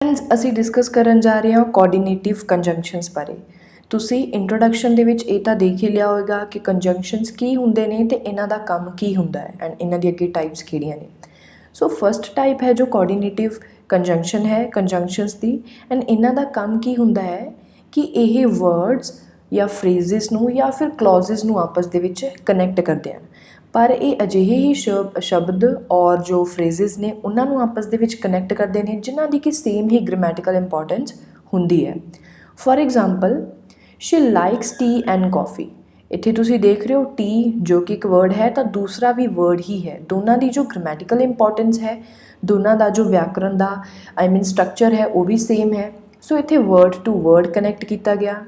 Friends ਅਸੀਂ discuss ਕਰਨ ਜਾ ਰਹੇ ਹਾਂ ਕੋਆਰਡੀਨੇਟਿਵ ਕੰਜੰਕਸ਼ਨਸ ਬਾਰੇ। ਤੁਸੀਂ ਇੰਟਰੋਡਕਸ਼ਨ ਦੇ ਵਿੱਚ ਇਹ ਤਾਂ ਦੇਖ ਹੀ ਲਿਆ ਹੋਵੇਗਾ ਕਿ ਕੰਜੰਕਸ਼ਨਸ ਕੀ ਹੁੰਦੇ ਨੇ ਤੇ ਇਹਨਾਂ ਦਾ ਕੰਮ ਕੀ ਹੁੰਦਾ ਹੈ ਐਂਡ ਇਹਨਾਂ ਦੀ ਅੱਗੇ ਟਾਈਪਸ ਕਿਹੜੀਆਂ ਨੇ। ਸੋ ਫਸਟ ਟਾਈਪ ਹੈ ਜੋ ਕੋਆਰਡੀਨੇਟਿਵ ਕੰਜੰਕਸ਼ਨ ਹੈ ਕੰਜੰਕਸ਼ਨਸ ਦੀ ਐਂਡ ਇਹਨਾਂ ਦਾ ਕੰਮ ਕੀ ਹੁੰਦਾ ਹੈ ਕਿ ਇਹ ਵਰਡਸ ਜਾਂ ਫਰੇਜ਼ਸ ਨੂੰ ਜਾਂ ਫਿਰ ਕਲੌਜ਼ਸ ਨੂੰ ਆਪਸ ਦੇ ਵਿੱਚ ਕਨੈਕਟ ਕਰਦੇ ਹਨ। ਪਰ ਇਹ ਅਜਿਹੇ ਹੀ ਸ਼ਬਦ ਔਰ ਜੋ ਫਰੇਜ਼ਸ ਨੇ ਉਹਨਾਂ ਨੂੰ ਆਪਸ ਦੇ ਵਿੱਚ ਕਨੈਕਟ ਕਰਦੇ ਨੇ ਜਿਨ੍ਹਾਂ ਦੀ ਕਿ ਸੇਮ ਹੀ ਗ੍ਰਾਮੈਟੀਕਲ ਇੰਪੋਰਟੈਂਸ ਹੁੰਦੀ ਹੈ। For example she likes tea and coffee. ਇੱਥੇ ਤੁਸੀਂ ਦੇਖ ਰਹੇ ਹੋ ਟੀ ਜੋ ਕਿ ਇੱਕ ਵਰਡ ਹੈ ਤਾਂ ਦੂਸਰਾ ਵੀ ਵਰਡ ਹੀ ਹੈ। ਦੋਨਾਂ ਦੀ ਜੋ ਗ੍ਰਾਮੈਟੀਕਲ ਇੰਪੋਰਟੈਂਸ ਹੈ, ਦੋਨਾਂ ਦਾ ਜੋ ਵਿਆਕਰਨ ਦਾ ਸਟਰਕਚਰ ਹੈ ਉਹ ਵੀ ਸੇਮ ਹੈ। ਸੋ ਇੱਥੇ ਵਰਡ ਟੂ ਵਰਡ ਕਨੈਕਟ ਕੀਤਾ ਗਿਆ।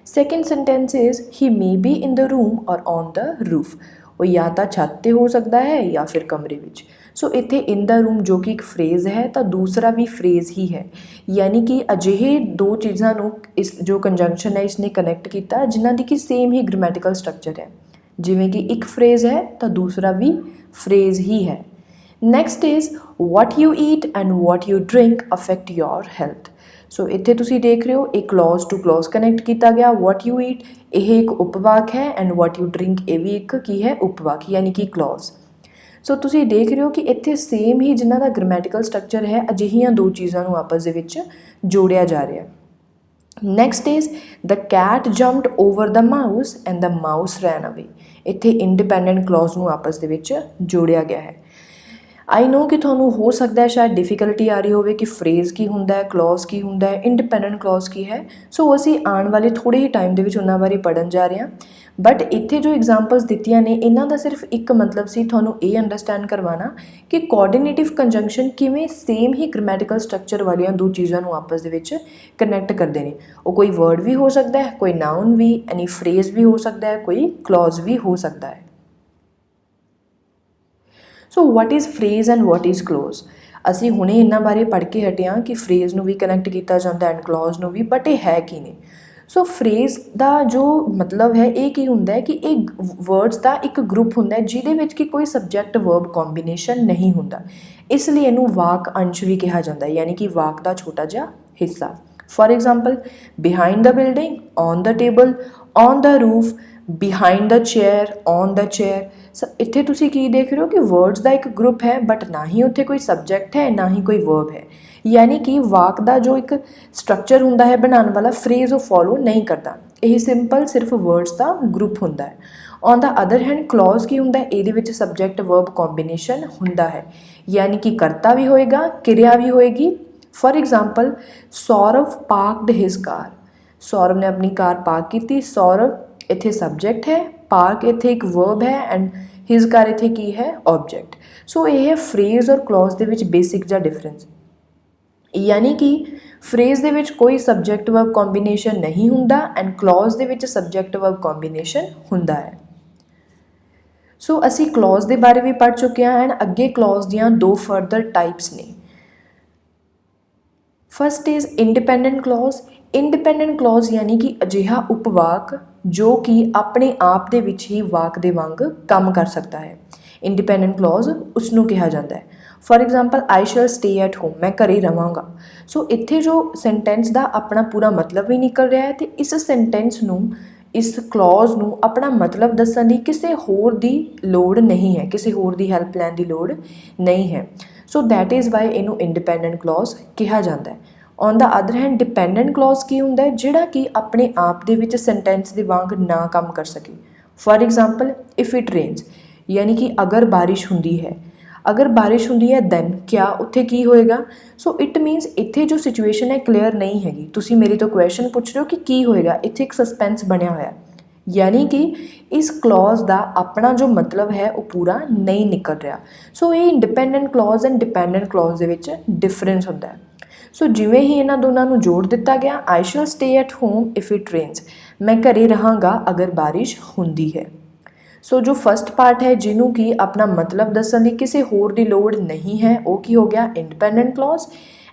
Second sentence is he may be in the room or on the roof. ਉਹ ਜਾਂ ਤਾਂ ਛੱਤ 'ਤੇ ਹੋ ਸਕਦਾ ਹੈ ਜਾਂ ਫਿਰ ਕਮਰੇ ਵਿੱਚ। ਸੋ ਇੱਥੇ ਇਨ ਦਾ ਰੂਮ ਜੋ ਕਿ ਇੱਕ ਫਰੇਜ਼ ਹੈ ਤਾਂ ਦੂਸਰਾ ਵੀ ਫਰੇਜ਼ ਹੀ ਹੈ, ਯਾਨੀ ਕਿ ਅਜਿਹੇ ਦੋ ਚੀਜ਼ਾਂ ਨੂੰ ਇਸ ਜੋ ਕੰਜੰਕਸ਼ਨ ਹੈ ਇਸਨੇ ਕਨੈਕਟ ਕੀਤਾ ਜਿਨ੍ਹਾਂ ਦੀ ਕਿ ਸੇਮ ਹੀ ਗ੍ਰਾਮੈਟੀਕਲ ਸਟਰਕਚਰ ਹੈ। ਜਿਵੇਂ ਕਿ ਇੱਕ ਫਰੇਜ਼ ਹੈ ਤਾਂ ਦੂਸਰਾ ਵੀ ਫਰੇਜ਼ ਹੀ ਹੈ। Next is what you eat and what you drink affect your health. So ਇੱਥੇ ਤੁਸੀਂ ਦੇਖ ਰਹੇ ਹੋ ਇਹ ਕਲੌਜ਼ ਟੂ ਕਲੌਜ਼ ਕਨੈਕਟ ਕੀਤਾ ਗਿਆ। ਵਾਟ ਯੂ ਈਟ ਇਹ ਇੱਕ ਉਪਵਾਕ ਹੈ ਐਂਡ ਵਾਟ ਯੂ ਡਰਿੰਕ ਇਹ ਵੀ ਇੱਕ ਕੀ ਹੈ ਉਪਵਾਕ ਯਾਨੀ ਕਿ ਕਲੌਜ਼। ਸੋ ਤੁਸੀਂ ਦੇਖ ਰਹੇ ਹੋ ਕਿ ਇੱਥੇ ਸੇਮ ਹੀ ਜਿਨ੍ਹਾਂ ਦਾ ਗ੍ਰਾਮੈਟੀਕਲ ਸਟਰਕਚਰ ਹੈ ਅਜਿਹੀਆਂ ਦੋ ਚੀਜ਼ਾਂ ਨੂੰ ਆਪਸ ਦੇ ਵਿੱਚ ਜੋੜਿਆ ਜਾ ਰਿਹਾ। Next is the cat jumped over the mouse and the mouse ran away. ਇੱਥੇ ਇੰਡੀਪੈਂਡੈਂਟ ਕਲੌਜ਼ ਨੂੰ ਆਪਸ ਦੇ ਵਿੱਚ ਜੋੜਿਆ ਗਿਆ ਹੈ। ਆਈ ਨੋ ਕਿ ਤੁਹਾਨੂੰ ਹੋ ਸਕਦਾ ਹੈ ਸ਼ਾਇਦ ਡਿਫੀਕਲਟੀ ਆ ਰਹੀ ਹੋਵੇ ਕਿ ਫਰੇਜ਼ ਕੀ ਹੁੰਦਾ ਹੈ, ਕਲੌਜ਼ ਕੀ ਹੁੰਦਾ ਹੈ, ਇੰਡੀਪੈਂਡੈਂਟ ਕਲੌਜ਼ ਕੀ ਹੈ। ਸੋ ਅਸੀਂ ਆਉਣ ਵਾਲੇ ਥੋੜ੍ਹੇ ਹੀ ਟਾਈਮ ਦੇ ਵਿੱਚ ਉਹਨਾਂ ਬਾਰੇ ਪੜ੍ਹਨ ਜਾ ਰਹੇ ਹਾਂ। ਬਟ ਇੱਥੇ ਜੋ ਐਗਜ਼ਾਮਪਲਸ ਦਿੱਤੀਆਂ ਨੇ ਇਹਨਾਂ ਦਾ ਸਿਰਫ ਇੱਕ ਮਤਲਬ ਸੀ ਤੁਹਾਨੂੰ ਇਹ ਅੰਡਰਸਟੈਂਡ ਕਰਵਾਉਣਾ ਕਿ ਕੋਆਰਡੀਨੇਟਿਵ ਕੰਜੰਕਸ਼ਨ ਕਿਵੇਂ ਸੇਮ ਹੀ ਗ੍ਰਾਮੈਟੀਕਲ ਸਟਰਕਚਰ ਵਾਲੀਆਂ ਦੋ ਚੀਜ਼ਾਂ ਨੂੰ ਆਪਸ ਦੇ ਵਿੱਚ ਕਨੈਕਟ ਕਰਦੇ ਨੇ। ਉਹ ਕੋਈ ਵਰਡ ਵੀ ਹੋ ਸਕਦਾ ਹੈ, ਕੋਈ ਨਾਊਨ ਵੀ, ਐਨੀ ਫਰੇਜ਼ ਵੀ ਹੋ ਸਕਦਾ ਹੈ, ਕੋਈ ਕਲੌਜ਼ ਵੀ ਹੋ ਸਕਦਾ ਹੈ। So what is phrase and what is clause. ਅਸੀਂ ਹੁਣੇ ਇਹਨਾਂ ਬਾਰੇ ਪੜ੍ਹ ਕੇ ਹਟੇ ਹਾਂ ਕਿ ਫਰੇਜ਼ ਨੂੰ ਵੀ ਕਨੈਕਟ ਕੀਤਾ ਜਾਂਦਾ ਐਂਡ ਕਲੌਜ਼ ਨੂੰ ਵੀ, ਬਟ ਇਹ ਹੈ ਕੀ ਨੇ। ਸੋ ਫਰੇਜ਼ ਦਾ ਜੋ ਮਤਲਬ ਹੈ ਇਹ ਕੀ ਹੁੰਦਾ ਹੈ ਕਿ ਇਹ ਵਰਡਸ ਦਾ ਇੱਕ ਗਰੁੱਪ ਹੁੰਦਾ ਹੈ ਜਿਹਦੇ ਵਿੱਚ ਕਿ ਕੋਈ ਸਬਜੈਕਟ ਵਰਬ ਕੋਂਬੀਨੇਸ਼ਨ ਨਹੀਂ ਹੁੰਦਾ, ਇਸ ਲਈ ਇਹਨੂੰ ਵਾਕ ਅੰਸ਼ ਵੀ ਕਿਹਾ ਜਾਂਦਾ ਹੈ, ਯਾਨੀ ਕਿ ਵਾਕ ਦਾ ਛੋਟਾ ਜਿਹਾ ਹਿੱਸਾ। For example behind the building, on the table, on the roof, behind the chair, on the chair. ਇੱਥੇ ਤੁਸੀਂ ਕੀ ਦੇਖ ਰਹੇ ਹੋ ਕਿ ਵਰਡਸ ਦਾ ਇੱਕ ਗਰੁੱਪ ਹੈ ਬਟ ਨਾ ਹੀ ਉੱਥੇ ਕੋਈ ਸਬਜੈਕਟ ਹੈ ਨਾ ਹੀ ਕੋਈ ਵਰਬ ਹੈ, ਯਾਨੀ ਕਿ ਵਾਕ ਦਾ ਜੋ ਇੱਕ ਸਟਰਕਚਰ ਹੁੰਦਾ ਹੈ ਬਣਾਉਣ ਵਾਲਾ ਫਰੇਜ਼ ਉਹ ਫੋਲੋ ਨਹੀਂ ਕਰਦਾ। ਇਹ ਸਿੰਪਲ ਸਿਰਫ ਵਰਡਸ ਦਾ ਗਰੁੱਪ ਹੁੰਦਾ ਹੈ। On the other hand clause ਕੀ ਹੁੰਦਾ ਹੈ, ਇਹਦੇ ਵਿੱਚ ਸਬਜੈਕਟ ਵਰਬ ਕੋਂਬੀਨੇਸ਼ਨ ਹੁੰਦਾ ਹੈ, ਯਾਨੀ ਕਿ ਕਰਤਾ ਵੀ ਹੋਏਗਾ ਕਿਰਿਆ ਵੀ ਹੋਏਗੀ। ਫੋਰ ਐਗਜ਼ਾਮਪਲ ਸੌਰਵ ਪਾਰਕਡ ਹਿਜ਼ ਕਾਰ। ਸੌਰਵ ਨੇ ਆਪਣੀ ਕਾਰ ਪਾਰਕ ਕੀਤੀ। ਸੌਰਵ ਇੱਥੇ ਸਬਜੈਕਟ ਹੈ, ਪਾਰਕ ਇੱਥੇ ਇੱਕ ਵਰਬ ਹੈ ਐਂਡ ਹਿਜ਼ ਕਾਰ ਇੱਥੇ ਕੀ ਹੈ ਆਬਜੈਕਟ। ਸੋ ਇਹ ਹੈ ਫਰੇਜ਼ ਔਰ ਕਲੌਜ਼ ਦੇ ਵਿੱਚ ਬੇਸਿਕ ਜਿਹਾ ਡਿਫਰੈਂਸ, ਯਾਨੀ ਕਿ ਫਰੇਜ਼ ਦੇ ਵਿੱਚ ਕੋਈ ਸਬਜੈਕਟ ਵਰਬ ਕੋਂਬੀਨੇਸ਼ਨ ਨਹੀਂ ਹੁੰਦਾ ਐਂਡ ਕਲੌਜ਼ ਦੇ ਵਿੱਚ ਸਬਜੈਕਟ ਵਰਬ ਕੋਂਬੀਨੇਸ਼ਨ ਹੁੰਦਾ ਹੈ। ਸੋ ਅਸੀਂ ਕਲੌਜ਼ ਦੇ ਬਾਰੇ ਵੀ ਪੜ੍ਹ ਚੁੱਕੇ ਹਾਂ ਐਂਡ ਅੱਗੇ ਕਲੌਜ਼ ਦੀਆਂ ਦੋ ਫਰਦਰ ਟਾਈਪਸ ਨੇ। First is independent clause. Independent clause ਯਾਨੀ ਕਿ ਅਜਿਹਾ ਉਪਵਾਕ ਜੋ ਕਿ ਆਪਣੇ ਆਪ ਦੇ ਵਿੱਚ ਹੀ ਵਾਕ ਦੇ ਵਾਂਗ ਕੰਮ ਕਰ ਸਕਦਾ ਹੈ। ਇੰਡੀਪੈਂਡੈਂਟ ਕਲੌਜ਼ ਉਸ ਨੂੰ ਕਿਹਾ ਜਾਂਦਾ ਹੈ। For example I shall stay at home, ਮੈਂ ਘਰੇ ਰਵਾਂਗਾ। ਸੋ ਇੱਥੇ ਜੋ ਸੈਂਟੈਂਸ ਦਾ ਆਪਣਾ ਪੂਰਾ ਮਤਲਬ ਵੀ ਨਿਕਲ ਰਿਹਾ ਹੈ ਅਤੇ ਇਸ ਸੈਂਟੈਂਸ ਨੂੰ, ਇਸ ਕਲੌਜ਼ ਨੂੰ ਆਪਣਾ ਮਤਲਬ ਦੱਸਣ ਦੀ ਕਿਸੇ ਹੋਰ ਦੀ ਲੋੜ ਨਹੀਂ ਹੈ, ਕਿਸੇ ਹੋਰ ਦੀ ਹੈਲਪ ਲੈਣ ਦੀ ਲੋੜ ਨਹੀਂ ਹੈ। ਸੋ ਦੈਟ ਇਜ਼ ਵਾਈ ਇਹਨੂੰ ਇੰਡੀਪੈਂਡੈਂਟ ਕਲੌਜ਼ ਕਿਹਾ ਜਾਂਦਾ ਹੈ। On the other hand dependent clause ਕੀ ਹੁੰਦਾ ਹੈ, ਜਿਹੜਾ ਕਿ ਆਪਣੇ ਆਪ ਦੇ ਵਿੱਚ ਸੈਂਟੈਂਸ ਦੇ ਵਾਂਗ ਨਾ ਕੰਮ ਕਰ ਸਕੇ। For example if it rains, ਯਾਨੀ ਕਿ ਅਗਰ ਬਾਰਿਸ਼ ਹੁੰਦੀ ਹੈ, ਅਗਰ ਬਾਰਿਸ਼ ਹੁੰਦੀ ਹੈ ਦੈਨ ਕਿਆ ਉੱਥੇ ਕੀ ਹੋਏਗਾ। ਸੋ ਇਟ ਮੀਨਸ ਇੱਥੇ ਜੋ ਸਿਚੁਏਸ਼ਨ ਹੈ ਕਲੀਅਰ ਨਹੀਂ ਹੈਗੀ, ਤੁਸੀਂ ਮੇਰੇ ਤੋਂ ਕੁਐਸਚਨ ਪੁੱਛ ਰਹੇ ਹੋ ਕਿ ਕੀ ਹੋਏਗਾ, ਇੱਥੇ ਇੱਕ ਸਸਪੈਂਸ ਬਣਿਆ ਹੋਇਆ, ਯਾਨੀ ਕਿ ਇਸ ਕਲੌਜ਼ ਦਾ ਆਪਣਾ ਜੋ ਮਤਲਬ ਹੈ ਉਹ ਪੂਰਾ ਨਹੀਂ ਨਿਕਲ ਰਿਹਾ। ਸੋ ਇਹ independent clause and dependent clause ਦੇ ਵਿੱਚ ਡਿਫਰੈਂਸ ਹੁੰਦਾ ਹੈ। ਸੋ ਜਿਵੇਂ ਹੀ ਇਹਨਾਂ ਦੋਨਾਂ ਨੂੰ ਜੋੜ ਦਿੱਤਾ ਗਿਆ, I shall stay at home if it rains, ਮੈਂ ਘਰੇ ਰਹਾਂਗਾ ਅਗਰ ਬਾਰਿਸ਼ ਹੁੰਦੀ ਹੈ। ਸੋ ਜੋ ਫਸਟ ਪਾਰਟ ਹੈ ਜਿਹਨੂੰ ਕਿ ਆਪਣਾ ਮਤਲਬ ਦੱਸਣ ਦੀ ਕਿਸੇ ਹੋਰ ਦੀ ਲੋੜ ਨਹੀਂ ਹੈ ਉਹ ਕੀ ਹੋ ਗਿਆ ਇੰਡੀਪੈਂਡੈਂਟ ਕਲੌਜ਼।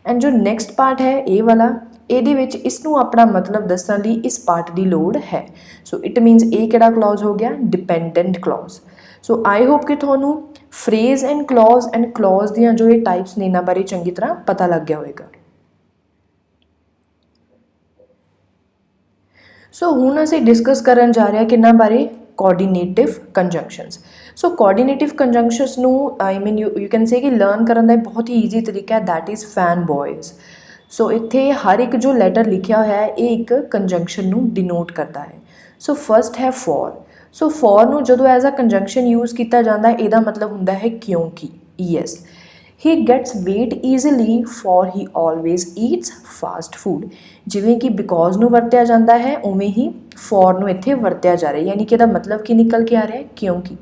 ਐਂਡ ਜੋ ਨੈਕਸਟ ਪਾਰਟ ਹੈ ਇਹ ਵਾਲਾ, ਇਹਦੇ ਵਿੱਚ ਇਸ ਨੂੰ ਆਪਣਾ ਮਤਲਬ ਦੱਸਣ ਲਈ ਇਸ ਪਾਰਟ ਦੀ ਲੋੜ ਹੈ। ਸੋ ਇਟ ਮੀਨਸ ਇਹ ਕਿਹੜਾ ਕਲੌਜ਼ ਹੋ ਗਿਆ dependent clause. So I hope ਕਿ ਤੁਹਾਨੂੰ ਫਰੇਜ਼ ਐਂਡ ਕਲੌਜ਼ ਦੀਆਂ ਜੋ ਇਹ ਟਾਈਪਸ ਨੇ ਇਹਨਾਂ ਬਾਰੇ ਚੰਗੀ ਤਰ੍ਹਾਂ ਪਤਾ ਲੱਗ ਗਿਆ ਹੋਵੇਗਾ। ਸੋ ਹੁਣ ਅਸੀਂ ਡਿਸਕਸ ਕਰਨ ਜਾ ਰਹੇ ਹਾਂ ਕਿੰਨਾਂ ਬਾਰੇ, ਕੋਆਰਡੀਨੇਟਿਵ ਕੰਜੰਕਸ਼ਨਸ। ਸੋ ਕੋਆਰਡੀਨੇਟਿਵ ਕੰਜੰਕਸ਼ਨਸ ਨੂੰ ਆਈ ਮੀਨ ਯੂ ਕੈਨ ਸੇ ਕਿ ਲਰਨ ਕਰਨ ਦਾ ਬਹੁਤ ਹੀ ਈਜ਼ੀ ਤਰੀਕਾ ਹੈ, ਦੈਟ ਇਜ਼ ਫੈਨ ਬॉयज़। ਸੋ ਇੱਥੇ ਹਰ ਇੱਕ ਜੋ ਲੈਟਰ ਲਿਖਿਆ ਹੋਇਆ ਹੈ ਇਹ ਇੱਕ ਕੰਜੰਕਸ਼ਨ ਨੂੰ ਡਿਨੋਟ ਕਰਦਾ ਹੈ। ਸੋ ਫਸਟ ਹੈ ਫॉर। ਸੋ ਫॉर ਨੂੰ ਜਦੋਂ ਐਜ਼ ਅ ਕੰਜੰਕਸ਼ਨ ਯੂਜ਼ ਕੀਤਾ ਜਾਂਦਾ ਹੈ ਇਹਦਾ ਮਤਲਬ ਹੁੰਦਾ ਹੈ ਕਿਉਂਕਿ। Yes, he gets weight easily for he always eats fast food। ਜਿਵੇਂ ਕਿ ਬਿਕੋਜ਼ ਨੂੰ ਵਰਤਿਆ ਜਾਂਦਾ ਹੈ ਉਵੇਂ ਹੀ ਫॉर ਨੂੰ ਇੱਥੇ ਵਰਤਿਆ ਜਾ ਰਿਹਾ, ਯਾਨੀ ਕਿ ਇਹਦਾ ਮਤਲਬ ਕੀ ਨਿਕਲ ਕੇ ਆ ਰਿਹਾ ਹੈ, ਕਿਉਂਕਿ।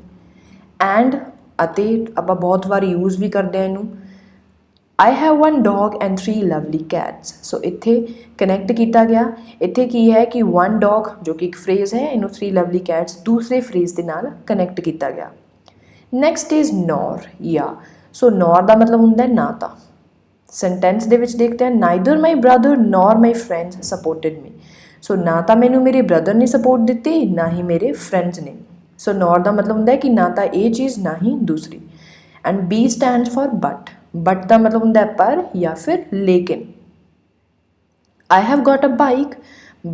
ਐਂਡ ਅਤੇ ਆਪਾਂ ਬਹੁਤ ਵਾਰ ਯੂਜ਼ ਵੀ ਕਰਦੇ ਹਾਂ ਇਹਨੂੰ। I have one dog and 3 lovely cats। ਸੋ ਇੱਥੇ ਕਨੈਕਟ ਕੀਤਾ ਗਿਆ। ਇੱਥੇ ਕੀ ਹੈ ਕਿ one dog ਜੋ ਕਿ ਇੱਕ ਫਰੇਜ਼ ਹੈ, ਇਹਨੂੰ 3 lovely cats ਦੂਸਰੇ ਫਰੇਜ਼ ਦੇ ਨਾਲ ਕਨੈਕਟ ਕੀਤਾ ਗਿਆ। ਨੈਕਸਟ ਇਜ਼ ਨੌਰ ਜਾਂ। ਸੋ ਨੌਰ ਦਾ ਮਤਲਬ ਹੁੰਦਾ ਹੈ ਨਾ ਤਾਂ। ਸੈਂਟੈਂਸ ਦੇ ਵਿੱਚ ਦੇਖਦੇ ਹਾਂ, neither my brother nor my friends supported me. So ਨਾ ਤਾਂ ਮੈਨੂੰ ਮੇਰੇ ਬ੍ਰਦਰ ਨੇ ਸਪੋਰਟ ਦਿੱਤੀ, ਨਾ ਹੀ ਮੇਰੇ ਫਰੈਂਡਸ ਨੇ। ਸੋ ਨੌਰ ਦਾ ਮਤਲਬ ਹੁੰਦਾ ਹੈ ਕਿ ਨਾ ਤਾਂ ਇਹ ਚੀਜ਼ ਨਾ ਹੀ ਦੂਸਰੀ। And B stands for but. But ਦਾ ਮਤਲਬ ਹੁੰਦਾ ਹੈ ਪਰ ਜਾਂ ਫਿਰ ਲੇਕਿਨ। I have got a bike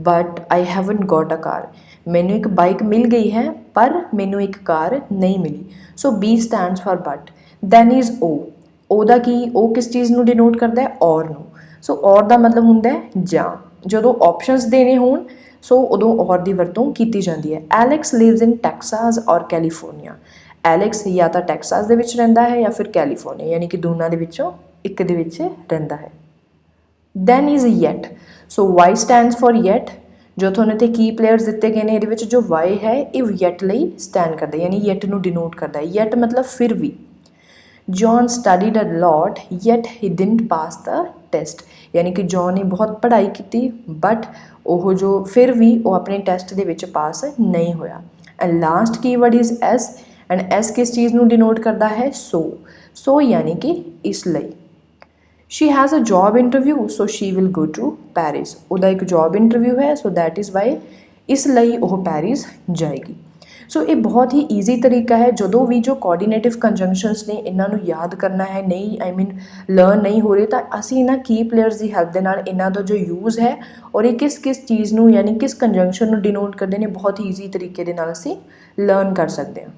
but I haven't got a car। ਮੈਨੂੰ ਇੱਕ ਬਾਈਕ ਮਿਲ ਗਈ ਹੈ ਪਰ ਮੈਨੂੰ ਇੱਕ ਕਾਰ ਨਹੀਂ ਮਿਲੀ। ਸੋ B stands for but। then is O। O the Ki, O ਕਿਸ ਚੀਜ਼ ਨੂੰ ਡਿਨੋਟ ਕਰਦਾ ਹੈ, ਔਰ ਨੂੰ। ਸੋ ਔਰ ਦਾ ਮਤਲਬ ਹੁੰਦਾ ਹੈ ਜਾਂ। ਜਦੋਂ ਆਪਸ਼ਨਸ ਦੇਣੇ ਹੋਣ ਸੋ ਉਦੋਂ ਔਰ ਦੀ ਵਰਤੋਂ ਕੀਤੀ ਜਾਂਦੀ ਹੈ। ਐਲੈਕਸ ਲਿਵਸ ਇਨ ਟੈਕਸਾਸ ਔਰ ਕੈਲੀਫੋਰਨੀਆ। ਐਲੈਕਸ ਜਾਂ ਤਾਂ ਟੈਕਸਾਸ ਦੇ ਵਿੱਚ ਰਹਿੰਦਾ ਹੈ ਜਾਂ ਫਿਰ ਕੈਲੀਫੋਰਨੀਆ, ਯਾਨੀ ਕਿ ਦੋਨਾਂ ਦੇ ਵਿੱਚੋਂ ਇੱਕ ਦੇ ਵਿੱਚ ਰਹਿੰਦਾ ਹੈ। Then is yet. So Y stands for yet. ਜੋ ਤੁਹਾਨੂੰ ਇੱਥੇ ਕੀ ਪਲੇਅਰਸ ਦਿੱਤੇ ਗਏ ਨੇ ਇਹਦੇ ਵਿੱਚ ਜੋ ਵਾਈ ਹੈ ਇਹ ਯੈਟ ਲਈ ਸਟੈਂਡ ਕਰਦਾ, ਯਾਨੀ ਯੈਟ ਨੂੰ ਡਿਨੋਟ ਕਰਦਾ ਹੈ। ਯੈਟ ਮਤਲਬ ਫਿਰ ਵੀ। John studied a lot yet he didn't pass the test. ਯਾਨੀ ਕਿ ਜੌਨ ਨੇ ਬਹੁਤ ਪੜ੍ਹਾਈ ਕੀਤੀ ਬਟ ਉਹ ਜੋ ਫਿਰ ਵੀ ਉਹ ਆਪਣੇ ਟੈਸਟ ਦੇ ਵਿੱਚ ਪਾਸ ਨਹੀਂ ਹੋਇਆ। And last keyword is as. And S ਕਿਸ ਚੀਜ਼ ਨੂੰ ਡਿਨੋਟ ਕਰਦਾ ਹੈ, ਸੋ। ਸੋ ਯਾਨੀ ਕਿ ਇਸ ਲਈ। she has a job interview so she will go to Paris। ਉਹਦਾ ਇੱਕ ਜੌਬ ਇੰਟਰਵਿਊ ਹੈ ਸੋ ਦੈਟ ਇਜ਼ ਵਾਈ, ਇਸ ਲਈ ਉਹ ਪੈਰਿਸ ਜਾਏਗੀ। ਸੋ ਇਹ ਬਹੁਤ ਹੀ ਈਜ਼ੀ ਤਰੀਕਾ ਹੈ। ਜਦੋਂ ਵੀ ਜੋ ਕੋਆਰਡੀਨੇਟਿਵ ਕੰਜੰਕਸ਼ਨਸ ਨੇ ਇਹਨਾਂ ਨੂੰ ਯਾਦ ਕਰਨਾ ਹੈ, ਨਹੀਂ ਆਈ ਮੀਨ ਲਰਨ ਨਹੀਂ ਹੋ ਰਹੇ, ਤਾਂ ਅਸੀਂ ਇਹਨਾਂ ਕੀ ਪਲੇਅਰਸ ਦੀ ਹੈਲਪ ਦੇ ਨਾਲ ਇਹਨਾਂ ਦਾ ਜੋ ਯੂਜ਼ ਹੈ ਔਰ ਇਹ ਕਿਸ ਕਿਸ ਚੀਜ਼ ਨੂੰ ਯਾਨੀ ਕਿਸ ਕੰਜੰਕਸ਼ਨ ਨੂੰ ਡਿਨੋਟ ਕਰਦੇ ਨੇ ਬਹੁਤ ਹੀ ਈਜ਼ੀ ਤਰੀਕੇ ਦੇ ਨਾਲ ਅਸੀਂ ਲਰਨ ਕਰ ਸਕਦੇ ਹਾਂ।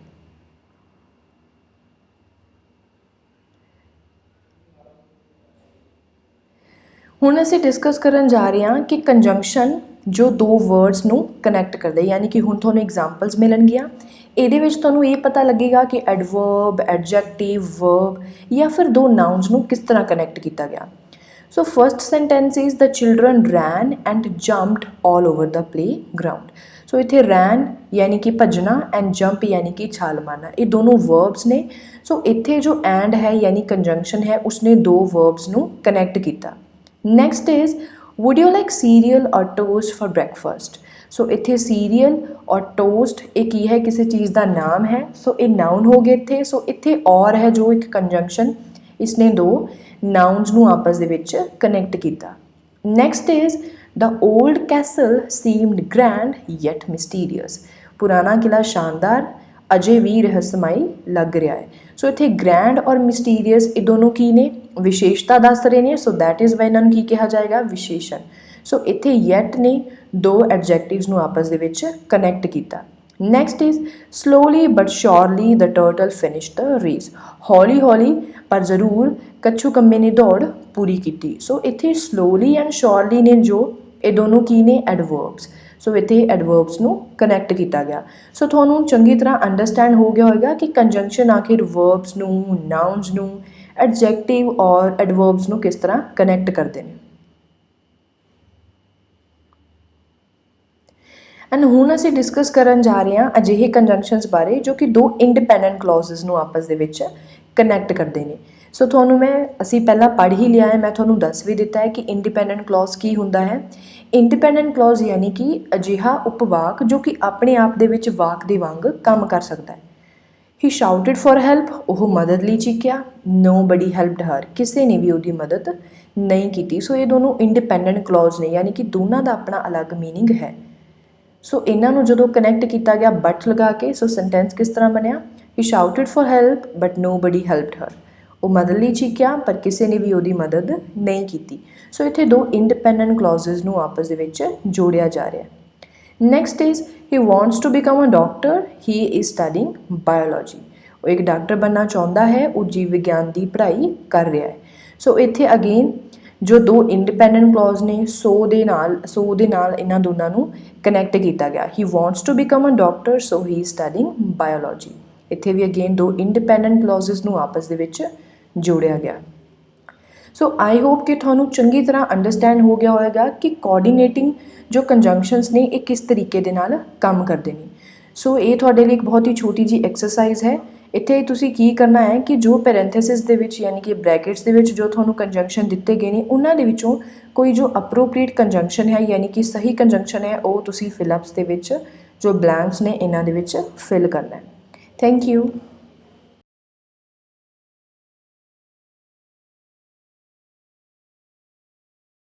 ਹੁਣ ਅਸੀਂ ਡਿਸਕਸ ਕਰਨ ਜਾ ਰਹੇ ਹਾਂ ਕਿ ਕੰਜੰਕਸ਼ਨ ਜੋ ਦੋ ਵਰਡਸ ਨੂੰ ਕਨੈਕਟ ਕਰਦੇ, ਯਾਨੀ ਕਿ ਹੁਣ ਤੁਹਾਨੂੰ ਐਗਜ਼ਾਮਪਲਸ ਮਿਲਣਗੀਆਂ। ਇਹਦੇ ਵਿੱਚ ਤੁਹਾਨੂੰ ਇਹ ਪਤਾ ਲੱਗੇਗਾ ਕਿ ਐਡਵਰਬ, ਐਡਜੈਕਟਿਵ, ਵਰਬ ਜਾਂ ਫਿਰ ਦੋ ਨਾਊਨਸ ਨੂੰ ਕਿਸ ਤਰ੍ਹਾਂ ਕਨੈਕਟ ਕੀਤਾ ਗਿਆ। So first sentence is the children ran and jumped all over the play ground. So ਇੱਥੇ ਰੈਨ ਯਾਨੀ ਕਿ ਭੱਜਣਾ ਐਂਡ ਜੰਪ ਯਾਨੀ ਕਿ ਛਾਲ ਮਾਰਨਾ, ਇਹ ਦੋਨੋਂ ਵਰਬਸ ਨੇ। ਸੋ ਇੱਥੇ ਜੋ ਐਂਡ ਹੈ ਯਾਨੀ ਕੰਜੰਕਸ਼ਨ ਹੈ ਉਸਨੇ ਦੋ ਵਰਬਸ ਨੂੰ ਕਨੈਕਟ ਕੀਤਾ। Next is wood you like serial ਔਰ ਟੋਸਟ ਫॉर ਬ੍ਰੇਕਫਾਸਟ। ਸੋ ਇੱਥੇ ਸੀਰੀਅਲ ਔਰ ਟੋਸਟ ਇਹ ਕੀ ਹੈ, ਕਿਸੇ ਚੀਜ਼ ਦਾ ਨਾਮ ਹੈ। ਸੋ ਇਹ ਨਾउन ਹੋ ਗਏ ਇੱਥੇ। ਸੋ ਇੱਥੇ ਔਰ ਹੈ ਜੋ ਇੱਕ ਕੰਜੰਕਸ਼ਨ, ਇਸਨੇ ਦੋ ਨਾउन्स ਨੂੰ ਆਪਸ ਦੇ ਵਿੱਚ ਕਨੈਕਟ ਕੀਤਾ। Next is the old castle seemed grand yet mysterious. ਪੁਰਾਣਾ ਕਿਲਾ ਸ਼ਾਨਦਾਰ ਅਜੇ ਵੀ ਰਹੱਸਮਈ ਲੱਗ ਰਿਹਾ ਹੈ। ਸੋ ਇੱਥੇ ਗ੍ਰੈਂਡ ਔਰ ਮਿਸਟੀਰੀਅਸ ਇਹ ਦੋਨੋਂ ਕੀ ਨੇ, ਵਿਸ਼ੇਸ਼ਤਾ ਦੱਸ ਰਹੇ ਨੇ। ਸੋ ਦੈਟ ਇਜ਼ ਵਾਈ ਇਹਨਾਂ ਨੂੰ ਕੀ ਕਿਹਾ ਜਾਏਗਾ, ਵਿਸ਼ੇਸ਼ਣ। ਸੋ ਇੱਥੇ ਯੈਟ ਨੇ ਦੋ ਐਡਜੈਕਟਿਵਸ ਨੂੰ ਆਪਸ ਦੇ ਵਿੱਚ ਕਨੈਕਟ ਕੀਤਾ। Next is slowly but surely the turtle finish the race. ਹੌਲੀ ਹੌਲੀ ਪਰ ਜ਼ਰੂਰ ਕੱਛੂ ਕੰਮੇ ਨੇ ਦੌੜ ਪੂਰੀ ਕੀਤੀ। ਸੋ ਇੱਥੇ ਸਲੋਲੀ ਐਂਡ ਸ਼ੋਰਲੀ ਨੇ ਜੋ ਇਹ ਦੋਨੋਂ ਕੀ ਨੇ, ਐਡਵਰਬਸ। ਸੋ ਇੱਥੇ ਐਡਵਰਬਸ ਨੂੰ ਕਨੈਕਟ ਕੀਤਾ ਗਿਆ। ਸੋ ਤੁਹਾਨੂੰ ਚੰਗੀ ਤਰ੍ਹਾਂ ਅੰਡਰਸਟੈਂਡ ਹੋ ਗਿਆ ਹੋਵੇਗਾ ਕਿ ਕੰਜੰਕਸ਼ਨ ਆਖਿਰ ਵਰਬਸ ਨੂੰ, ਨਾउन्स ਨੂੰ, ਐਡਜੈਕਟਿਵ ਔਰ ਐਡਵਰਬਸ ਨੂੰ ਕਿਸ ਤਰ੍ਹਾਂ ਕਨੈਕਟ ਕਰਦੇ ਨੇ। ਐਂਡ ਹੁਣ ਅਸੀਂ ਡਿਸਕਸ ਕਰਨ ਜਾ ਰਹੇ ਹਾਂ ਅਜਿਹੇ ਕੰਜੰਕਸ਼ਨਸ ਬਾਰੇ ਜੋ ਕਿ ਦੋ ਇੰਡੀਪੈਂਡੈਂਟ ਕਲੌਜ਼ਸ ਨੂੰ ਆਪਸ ਦੇ ਵਿੱਚ ਕਨੈਕਟ ਕਰਦੇ ਨੇ। ਸੋ ਤੁਹਾਨੂੰ ਅਸੀਂ ਪਹਿਲਾਂ ਪੜ੍ਹ ਹੀ ਲਿਆ ਹੈ, ਮੈਂ ਤੁਹਾਨੂੰ ਦੱਸ ਵੀ ਦਿੱਤਾ ਹੈ ਕਿ ਇੰਡੀਪੈਂਡੈਂਟ ਕਲੌਜ਼ ਕੀ ਹੁੰਦਾ ਹੈ। ਇੰਡੀਪੈਂਡੈਂਟ ਕਲੌਜ਼ ਯਾਨੀ ਕਿ ਅਜਿਹਾ ਉਪਵਾਕ ਜੋ ਕਿ ਆਪਣੇ ਆਪ ਦੇ ਵਿੱਚ ਵਾਕ ਦੇ ਵਾਂਗ ਕੰਮ ਕਰ ਸਕਦਾ ਹੈ। ਹੀ ਸ਼ਾਊਟਡ ਫॉर ਹੈਲਪ, ਉਹ ਮਦਦ ਲਈ ਚੀਕਿਆ। ਨੋਬਡੀ ਹੈਲਪਡ ਹਰ, ਕਿਸੇ ਨੇ ਵੀ ਉਹਦੀ ਮਦਦ ਨਹੀਂ ਕੀਤੀ। ਸੋ ਇਹ ਦੋਨੋਂ ਇੰਡੀਪੈਂਡੈਂਟ ਕਲੌਜ਼ ਨੇ, ਯਾਨੀ ਕਿ ਦੋਨਾਂ ਦਾ ਆਪਣਾ ਅਲੱਗ ਮੀਨਿੰਗ ਹੈ। ਸੋ ਇਹਨਾਂ ਨੂੰ ਜਦੋਂ ਕਨੈਕਟ ਕੀਤਾ ਗਿਆ ਬਟ ਲਗਾ ਕੇ, ਸੋ ਸੈਂਟੈਂਸ ਕਿਸ ਤਰ੍ਹਾਂ ਬਣਿਆ, he shouted for help but nobody helped her. ਉਹ ਮਦਦ ਲਈ ਚੀਕਿਆ ਪਰ ਕਿਸੇ ਨੇ ਵੀ ਉਹਦੀ ਮਦਦ ਨਹੀਂ ਕੀਤੀ। ਸੋ ਇੱਥੇ ਦੋ ਇੰਡੀਪੈਂਡੈਂਟ ਕਲੌਜ਼ਸ ਨੂੰ ਆਪਸ ਦੇ ਵਿੱਚ ਜੋੜਿਆ ਜਾ ਰਿਹਾ। Next is he wants to become a doctor, he is studying biology. ਉਹ ਇੱਕ ਡਾਕਟਰ ਬਣਨਾ ਚਾਹੁੰਦਾ ਹੈ, ਉਹ ਜੀਵ ਵਿਗਿਆਨ ਦੀ ਪੜ੍ਹਾਈ ਕਰ ਰਿਹਾ ਹੈ। ਸੋ ਇੱਥੇ ਅਗੇਨ ਜੋ ਦੋ ਇੰਡੀਪੈਂਡੈਂਟ ਕਲੌਜ਼ ਨੇ, ਸੋ ਦੇ ਨਾਲ ਇਹਨਾਂ ਦੋਨਾਂ ਨੂੰ ਕਨੈਕਟ ਕੀਤਾ ਗਿਆ। He wants to become a doctor, so he is studying biology. ਇੱਥੇ ਵੀ ਅਗੇਨ ਦੋ ਇੰਡੀਪੈਂਡੈਂਟ ਕਲੌਜ਼ਸ ਨੂੰ ਆਪਸ ਦੇ ਵਿੱਚ ਜੋੜਿਆ ਗਿਆ। ਸੋ ਆਈ ਹੋਪ ਕਿ ਤੁਹਾਨੂੰ ਚੰਗੀ ਤਰ੍ਹਾਂ ਅੰਡਰਸਟੈਂਡ ਹੋ ਗਿਆ ਹੋਵੇਗਾ ਕਿ ਕੋਆਰਡੀਨੇਟਿੰਗ ਜੋ ਕੰਜੰਕਸ਼ਨਸ ਨੇ ਇਹ ਕਿਸ ਤਰੀਕੇ ਦੇ ਨਾਲ ਕੰਮ ਕਰਦੇ ਨੇ। ਸੋ ਇਹ ਤੁਹਾਡੇ ਲਈ ਇੱਕ ਬਹੁਤ ਹੀ ਛੋਟੀ ਜਿਹੀ ਐਕਸਰਸਾਈਜ਼ ਹੈ। ਇੱਥੇ ਤੁਸੀਂ ਕੀ ਕਰਨਾ ਹੈ ਕਿ ਜੋ ਪੈਰੈਂਥੇਸਿਸ ਦੇ ਵਿੱਚ ਯਾਨੀ ਕਿ ਬ੍ਰੈਕਟਸ ਦੇ ਵਿੱਚ ਜੋ ਤੁਹਾਨੂੰ ਕੰਜੰਕਸ਼ਨ ਦਿੱਤੇ ਗਏ ਨੇ ਉਹਨਾਂ ਦੇ ਵਿੱਚੋਂ ਕੋਈ ਜੋ ਅਪਰੋਪਰੀਏਟ ਕੰਜੰਕਸ਼ਨ ਹੈ ਯਾਨੀ ਕਿ ਸਹੀ ਕੰਜੰਕਸ਼ਨ ਹੈ ਉਹ ਤੁਸੀਂ ਫਿਲਅਪਸ ਦੇ ਵਿੱਚ ਜੋ ਬਲੈਂਕਸ ਨੇ ਇਹਨਾਂ ਦੇ ਵਿੱਚ ਫਿਲ ਕਰਨਾ ਹੈ। Thank you.